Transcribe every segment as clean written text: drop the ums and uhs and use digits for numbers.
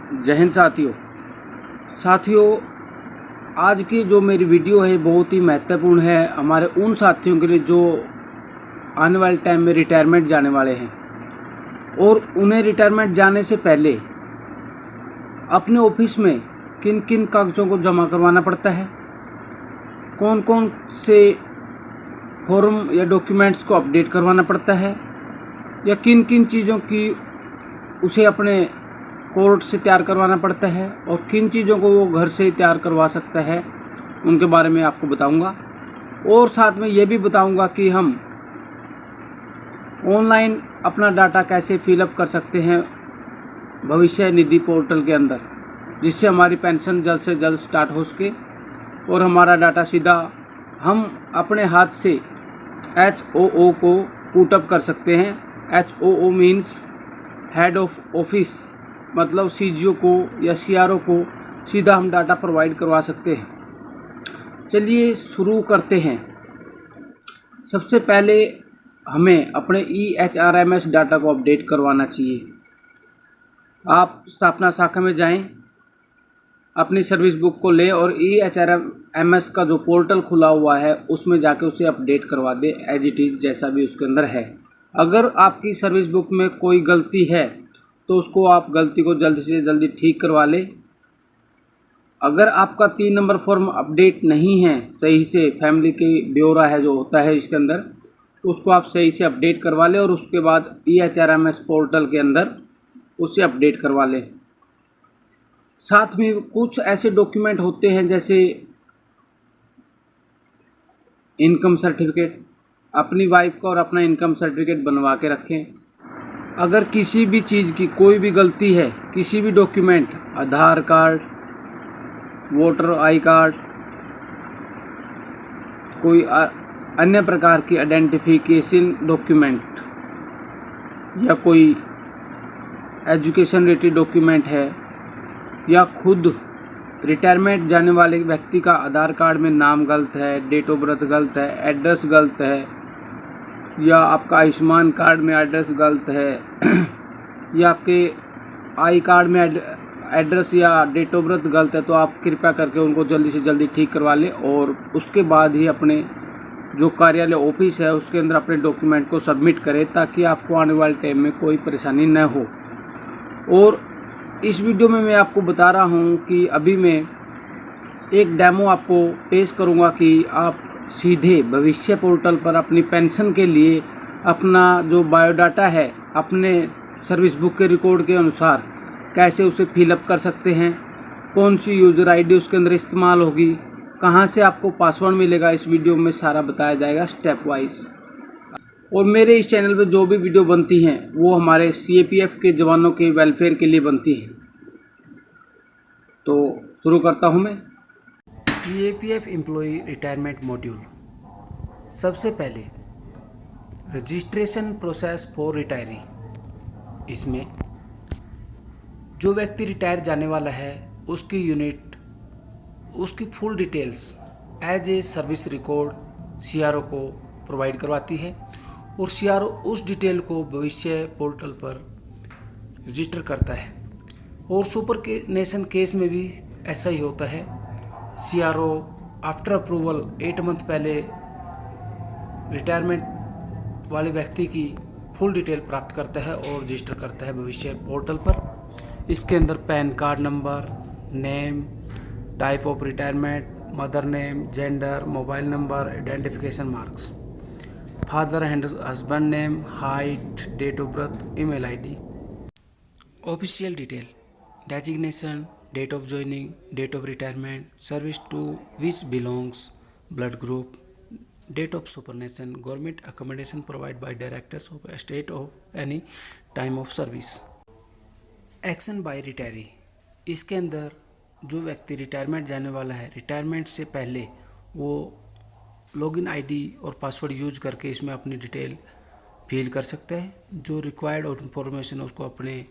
जय हिंद साथियों, आज की जो मेरी वीडियो है बहुत ही महत्वपूर्ण है हमारे उन साथियों के लिए जो आने वाले टाइम में रिटायरमेंट जाने वाले हैं और उन्हें रिटायरमेंट जाने से पहले अपने ऑफिस में किन किन कागज़ों को जमा करवाना पड़ता है, कौन कौन से फॉर्म या डॉक्यूमेंट्स को अपडेट करवाना पड़ता है या किन किन चीज़ों की उसे अपने कोर्ट से तैयार करवाना पड़ता है और किन चीज़ों को वो घर से तैयार करवा सकता है, उनके बारे में आपको बताऊंगा। और साथ में ये भी बताऊंगा कि हम ऑनलाइन अपना डाटा कैसे फिलअप कर सकते हैं भविष्य निधि पोर्टल के अंदर, जिससे हमारी पेंशन जल्द से जल्द स्टार्ट हो सके और हमारा डाटा सीधा हम अपने हाथ से HOO को पुटअप कर सकते हैं। HOO means head of office, मतलब CGO को या CRO को सीधा हम डाटा प्रोवाइड करवा सकते हैं। चलिए शुरू करते हैं। सबसे पहले हमें अपने EHRMS डाटा को अपडेट करवाना चाहिए। आप स्थापना शाखा में जाएं, अपनी सर्विस बुक को लें और EHRMS का जो पोर्टल खुला हुआ है उसमें जाके उसे अपडेट करवा दें एज इट इज़, जैसा भी उसके अंदर है। अगर आपकी सर्विस बुक में कोई गलती है तो उसको आप गलती को जल्दी से जल्दी ठीक करवा लें। अगर आपका 3 नंबर फॉर्म अपडेट नहीं है सही से, फैमिली के ब्यौरा है जो होता है इसके अंदर, तो उसको आप सही से अपडेट करवा लें और उसके बाद EHRMS पोर्टल के अंदर उसे अपडेट करवा लें। साथ में कुछ ऐसे डॉक्यूमेंट होते हैं जैसे इनकम सर्टिफिकेट, अपनी वाइफ का और अपना इनकम सर्टिफिकेट बनवा के रखें। अगर किसी भी चीज़ की कोई भी गलती है, किसी भी document, Aadhaar card, voter I card, कोई अन्य प्रकार की आइडेंटिफिकेशन डॉक्यूमेंट या कोई एजुकेशन रिलेटेड डॉक्यूमेंट है या खुद रिटायरमेंट जाने वाले व्यक्ति का आधार कार्ड में नाम गलत है, डेट ऑफ बर्थ गलत है, एड्रेस गलत है, या आपका आयुष्मान कार्ड में एड्रेस गलत है या आपके आई कार्ड में एड्रेस या डेट ऑफ बर्थ गलत है, तो आप कृपया करके उनको जल्दी से जल्दी ठीक करवा लें और उसके बाद ही अपने जो कार्यालय ऑफिस है उसके अंदर अपने डॉक्यूमेंट को सबमिट करें, ताकि आपको आने वाले टाइम में कोई परेशानी न हो। और इस वीडियो में मैं आपको बता रहा हूँ कि अभी मैं एक डेमो आपको पेश करूँगा कि आप सीधे भविष्य पोर्टल पर अपनी पेंशन के लिए अपना जो बायोडाटा है अपने सर्विस बुक के रिकॉर्ड के अनुसार कैसे उसे फिलअप कर सकते हैं, कौन सी यूज़र आईडी उसके अंदर इस्तेमाल होगी, कहां से आपको पासवर्ड मिलेगा, इस वीडियो में सारा बताया जाएगा स्टेप वाइज। और मेरे इस चैनल पे जो भी वीडियो बनती हैं वो हमारे CAPF के जवानों के वेलफेयर के लिए बनती हैं। तो शुरू करता हूं मैं। CAPF employee retirement module. सबसे पहले रजिस्ट्रेशन प्रोसेस फॉर रिटायरी। इसमें जो व्यक्ति रिटायर जाने वाला है उसकी यूनिट, उसकी full details as a service record CRO को प्रोवाइड करवाती है और CRO उस डिटेल को भविष्य पोर्टल पर रजिस्टर करता है। और सुपरनेशन केस में भी ऐसा ही होता है। CRO आफ्टर अप्रूवल 8 मंथ पहले रिटायरमेंट वाले व्यक्ति की फुल डिटेल प्राप्त करता है और रजिस्टर करता है भविष्य पोर्टल पर। इसके अंदर PAN card number, name, type of retirement, mother name, gender, mobile number, identification marks, father and husband name, height, date of birth, email ID, official detail, designation, date of joining, date of retirement, service to which belongs, blood group, date of superannuation, government accommodation provide by directors of state of any time of service. Action by retiree. इसके अंदर जो व्यक्ति retirement जाने वाला है, retirement से पहले वो लॉगिन ID और पासवर्ड यूज करके इसमें अपनी डिटेल फिल कर सकता है। जो रिक्वायर्ड और इन्फॉर्मेशन उसको अपने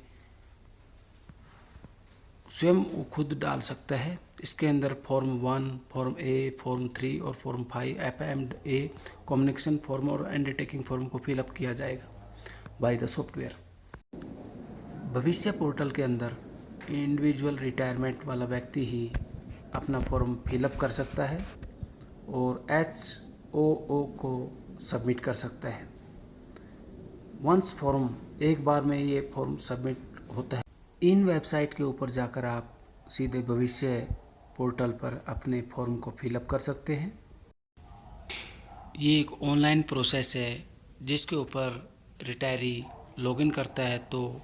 स्वयं खुद डाल सकता है। इसके अंदर फॉर्म 1, फॉर्म A, फॉर्म 3 और फॉर्म 5 FMA कम्युनिकेशन फॉर्म और अंडरटेकिंग फॉर्म को फिलअप किया जाएगा बाय द सॉफ्टवेयर। भविष्य पोर्टल के अंदर इंडिविजुअल रिटायरमेंट वाला व्यक्ति ही अपना फॉर्म फिलअप कर सकता है और HOO को सबमिट कर सकता है। वंस फॉर्म एक बार में ये फॉर्म सबमिट होता है। इन वेबसाइट के ऊपर जाकर आप सीधे भविष्य पोर्टल पर अपने फॉर्म को फिलअप कर सकते हैं। ये एक ऑनलाइन प्रोसेस है जिसके ऊपर रिटायरी लॉगिन करता है तो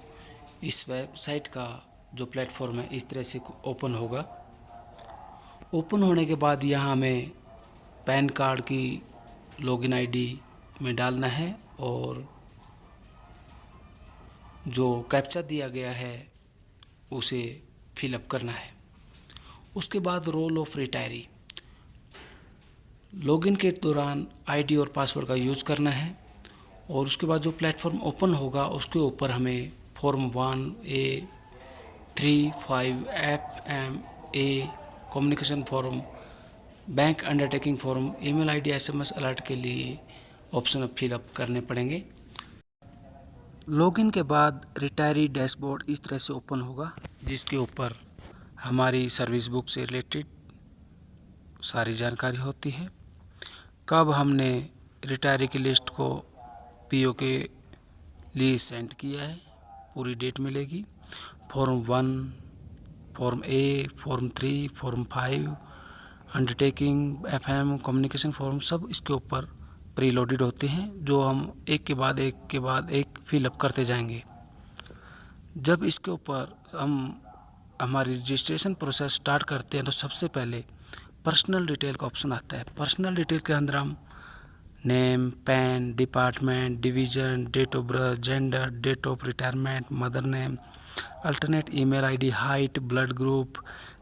इस वेबसाइट का जो प्लेटफॉर्म है इस तरह से ओपन होगा। ओपन होने के बाद यहाँ हमें पैन कार्ड की लॉगिन आईडी में डालना है और जो कैप्चा दिया गया है उसे फिलअप करना है। उसके बाद रोल ऑफ रिटायरी, लॉगिन के दौरान आईडी और पासवर्ड का यूज़ करना है और उसके बाद जो प्लेटफॉर्म ओपन होगा उसके ऊपर हमें form 1A 3 5 FMA communication form, bank undertaking form, email ID, SMS alert के लिए ऑप्शन फिलअप करने पड़ेंगे। लॉगिन के बाद रिटायरी डैशबोर्ड इस तरह से ओपन होगा जिसके ऊपर हमारी सर्विस बुक से रिलेटेड सारी जानकारी होती है। कब हमने रिटायरी की लिस्ट को PO के लिए सेंड किया है पूरी डेट मिलेगी। Form 1, form A, form 3, form 5, undertaking, FM, communication form सब इसके ऊपर प्रीलोडेड होते हैं जो हम एक के बाद एक फिलअप करते जाएंगे। जब इसके ऊपर हम हमारी रजिस्ट्रेशन प्रोसेस स्टार्ट करते हैं तो सबसे पहले पर्सनल डिटेल का ऑप्शन आता है। पर्सनल डिटेल के अंदर हम name, PAN, department, division, date of birth, gender, date of retirement, mother name, alternate email ID, height, blood group,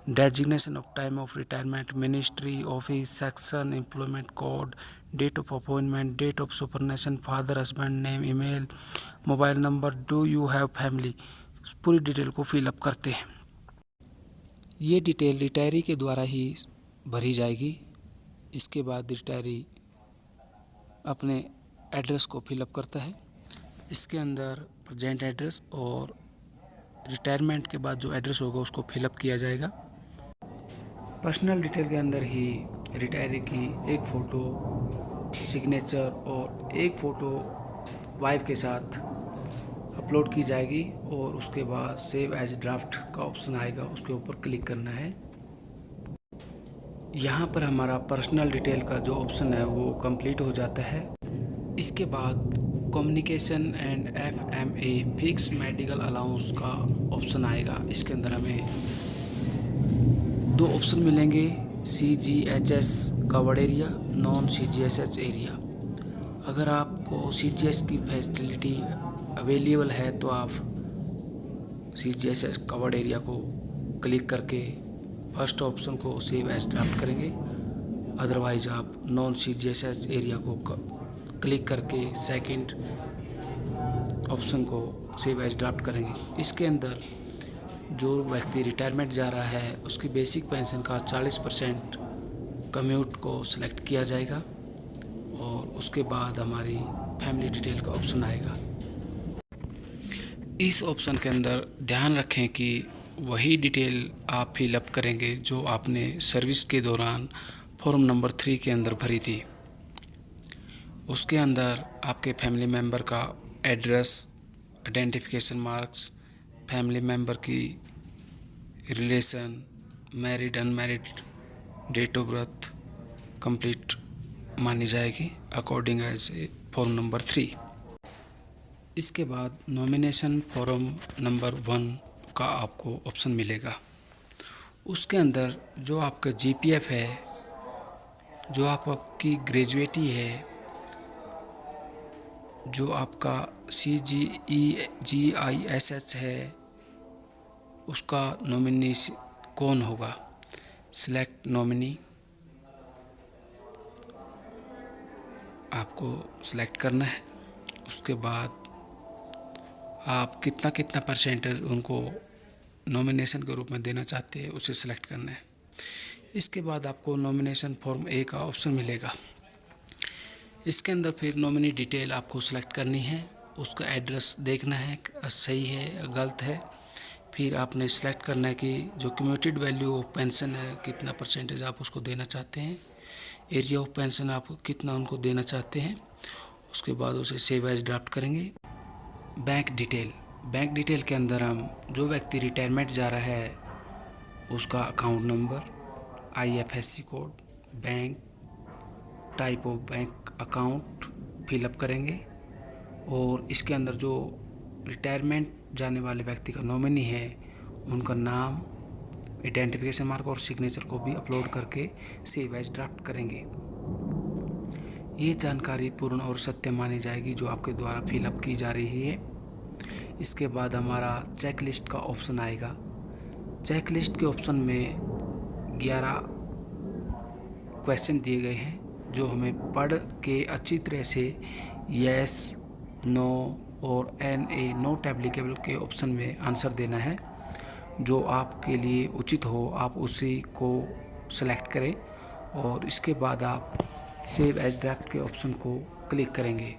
designation of time of retirement, ministry, office, section, employment code, date of appointment, date of superannuation, father, husband name, email, mobile number, do you have family, पूरी detail को fill up करते हैं। ये detail retiree के द्वारा ही भरी जाएगी। इसके बाद रिटायरी अपने एड्रेस को फिलअप करता है। इसके अंदर प्रेजेंट एड्रेस और रिटायरमेंट के बाद जो एड्रेस होगा उसको फिलअप किया जाएगा। पर्सनल डिटेल के अंदर ही रिटायरी की एक फ़ोटो, सिग्नेचर और एक फ़ोटो वाइफ के साथ अपलोड की जाएगी और उसके बाद सेव एज ड्राफ्ट का ऑप्शन आएगा, उसके ऊपर क्लिक करना है। यहाँ पर हमारा पर्सनल डिटेल का जो ऑप्शन है वो कंप्लीट हो जाता है। इसके बाद communication and FMA fix medical allowance का ऑप्शन आएगा। इसके अंदर हमें दो ऑप्शन मिलेंगे, CGHS covered area, non CGHS area. अगर आपको CGHS की फैसिलिटी अवेलेबल है तो आप CGHS कवर्ड एरिया को क्लिक करके फर्स्ट ऑप्शन को सेव एज ड्राफ्ट करेंगे। अदरवाइज आप नॉन CGHS एरिया को क्लिक करके सेकंड ऑप्शन को सेव एज ड्राफ्ट करेंगे। इसके अंदर जो व्यक्ति रिटायरमेंट जा रहा है उसकी बेसिक पेंशन का 40% कम्यूट को सिलेक्ट किया जाएगा और उसके बाद हमारी फैमिली डिटेल का ऑप्शन आएगा। इस ऑप्शन के अंदर ध्यान रखें कि वही डिटेल आप फिलअप करेंगे जो आपने सर्विस के दौरान फॉर्म नंबर 3 के अंदर भरी थी। उसके अंदर आपके फैमिली मेम्बर का address, identification marks, family member की relation, married, unmarried, date of birth complete मानी जाएगी अकॉर्डिंग एज फॉर्म नंबर 3। इसके बाद नॉमिनेशन फॉर्म नंबर 1 का आपको ऑप्शन मिलेगा। उसके अंदर जो आपका GPF है, जो आपकी ग्रेजुएटी है, जो आपका CGISS है, उसका नॉमिनी कौन होगा, सिलेक्ट नॉमिनी आपको सिलेक्ट करना है। उसके बाद आप कितना परसेंटेज उनको नॉमिनेशन के रूप में देना चाहते हैं उसे सिलेक्ट करना है। इसके बाद आपको नॉमिनेशन फॉर्म A का ऑप्शन मिलेगा। इसके अंदर फिर नॉमिनी डिटेल आपको सिलेक्ट करनी है, उसका एड्रेस देखना है सही है या गलत है, फिर आपने सेलेक्ट करना है कि जो क्यूमुलेटेड वैल्यू ऑफ पेंशन है कितना परसेंटेज आप उसको देना चाहते हैं, एरिया ऑफ पेंशन आप कितना उनको देना चाहते हैं। उसके बाद उसे सेव एज ड्राफ्ट करेंगे। बैंक डिटेल के अंदर हम जो व्यक्ति रिटायरमेंट जा रहा है उसका account number, IFSC code, bank, type of bank account fill up करेंगे। और इसके अंदर जो रिटायरमेंट जाने वाले व्यक्ति का नॉमिनी है उनका नाम, आइडेंटिफिकेशन मार्क और सिग्नेचर को भी अपलोड करके सेव एज ड्राफ्ट करेंगे। ये जानकारी पूर्ण और सत्य मानी जाएगी जो आपके द्वारा फिलअप की जा रही है। इसके बाद हमारा चेक लिस्ट का ऑप्शन आएगा। चेक लिस्ट के ऑप्शन में 11 क्वेश्चन दिए गए हैं जो हमें पढ़ के अच्छी तरह से यस, नो और NA नॉट एप्लीकेबल के ऑप्शन में आंसर देना है। जो आपके लिए उचित हो आप उसी को सेलेक्ट करें और इसके बाद आप सेव एज ड्राफ्ट के ऑप्शन को क्लिक करेंगे।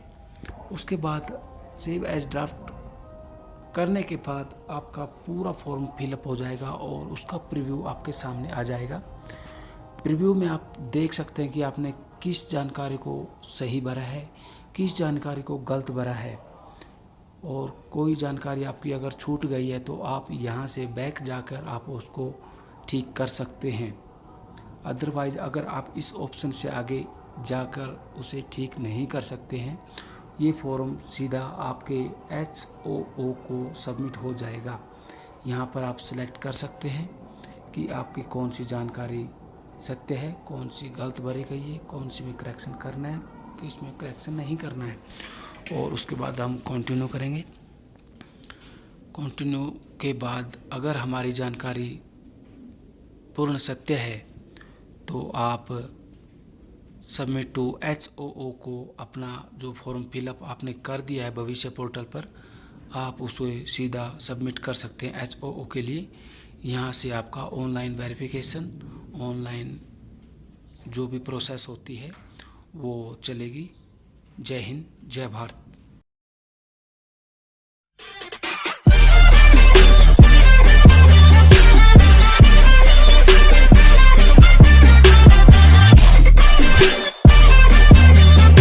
उसके बाद सेव एज ड्राफ्ट करने के बाद आपका पूरा फॉर्म फिलअप हो जाएगा और उसका प्रीव्यू आपके सामने आ जाएगा। प्रीव्यू में आप देख सकते हैं कि आपने किस जानकारी को सही भरा है, किस जानकारी को गलत भरा है, और कोई जानकारी आपकी अगर छूट गई है तो आप यहाँ से बैक जाकर आप उसको ठीक कर सकते हैं। अदरवाइज़ अगर आप इस ऑप्शन से आगे जाकर उसे ठीक नहीं कर सकते हैं, ये फॉर्म सीधा आपके HOO को सबमिट हो जाएगा। यहाँ पर आप सिलेक्ट कर सकते हैं कि आपकी कौन सी जानकारी सत्य है, कौन सी गलत भरी गई है, कौन सी में करेक्शन करना है, किस में करेक्शन नहीं करना है। और उसके बाद हम कंटिन्यू करेंगे। कंटिन्यू के बाद अगर हमारी जानकारी पूर्ण सत्य है तो आप सबमिट टू HOO को अपना जो फॉर्म फिलअप आपने कर दिया है भविष्य पोर्टल पर, आप उसे सीधा सबमिट कर सकते हैं HOO के लिए। यहाँ से आपका ऑनलाइन वेरिफिकेशन, ऑनलाइन जो भी प्रोसेस होती है वो चलेगी। जय हिंद, जय भारत।